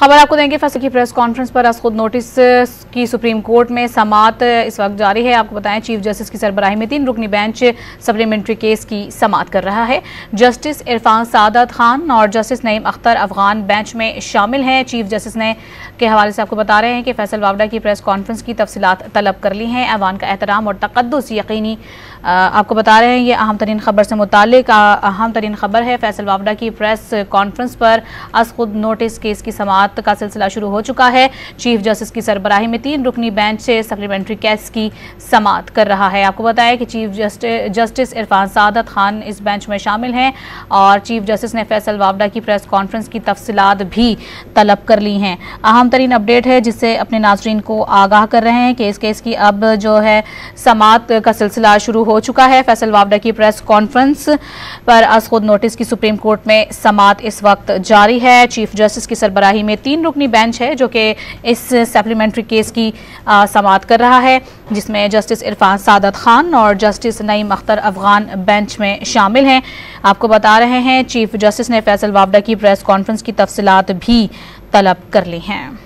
खबर आपको देंगे फैसले की प्रेस कॉन्फ्रेंस पर आज खुद नोटिस की सुप्रीम कोर्ट में समाअत इस वक्त जारी है। आपको बताएं चीफ जस्टिस की सरबराही में 3 रुकनी बेंच सप्लीमेंट्री केस की समाअत कर रहा है। जस्टिस इरफान सादत खान और जस्टिस नईम अख्तर अफगान बेंच में शामिल हैं। चीफ जस्टिस ने के हवाले से आपको बता रहे हैं कि फैसल वावडा की प्रेस कॉन्फ्रेंस की तफसीलात तलब कर ली हैं। ऐवान का एहतराम और तकद्दुस यकीनी। आपको बता रहे हैं ये अहम तरीन खबर से मुतालिक अहम तरीन खबर है। फैसल वावडा की प्रेस कॉन्फ्रेंस पर आज खुद नोटिस केस की समाअत का सिलसिला शुरू हो चुका है। चीफ जस्टिस की सरबराही में 3 रुकनी बेंच से सप्लीमेंट्री केस की समाअत कर रहा है। आपको बताया कि चीफ जस्टिस इरफान सादत खान इस बेंच में शामिल हैं और चीफ जस्टिस ने फैसल वावडा की प्रेस कॉन्फ्रेंस की तफसीलात भी तलब कर ली हैं। अहम तरीन अपडेट है जिससे अपने नाज़रीन को आगाह कर रहे हैं कि इस केस की अब जो है समाअत का सिलसिला शुरू हो चुका है। फैसल वावडा की प्रेस कॉन्फ्रेंस पर आज खुद नोटिस की सुप्रीम कोर्ट में समाअत इस वक्त जारी है। चीफ जस्टिस की सरबराही में 3 रुकनी बेंच है जो कि इस सप्लीमेंट्री केस की समाअत कर रहा है, जिसमें जस्टिस इरफान सादत खान और जस्टिस नईम अख्तर अफगान बेंच में शामिल हैं। आपको बता रहे हैं चीफ जस्टिस ने फैसल वावडा की प्रेस कॉन्फ्रेंस की तफसीलात भी तलब कर ली हैं।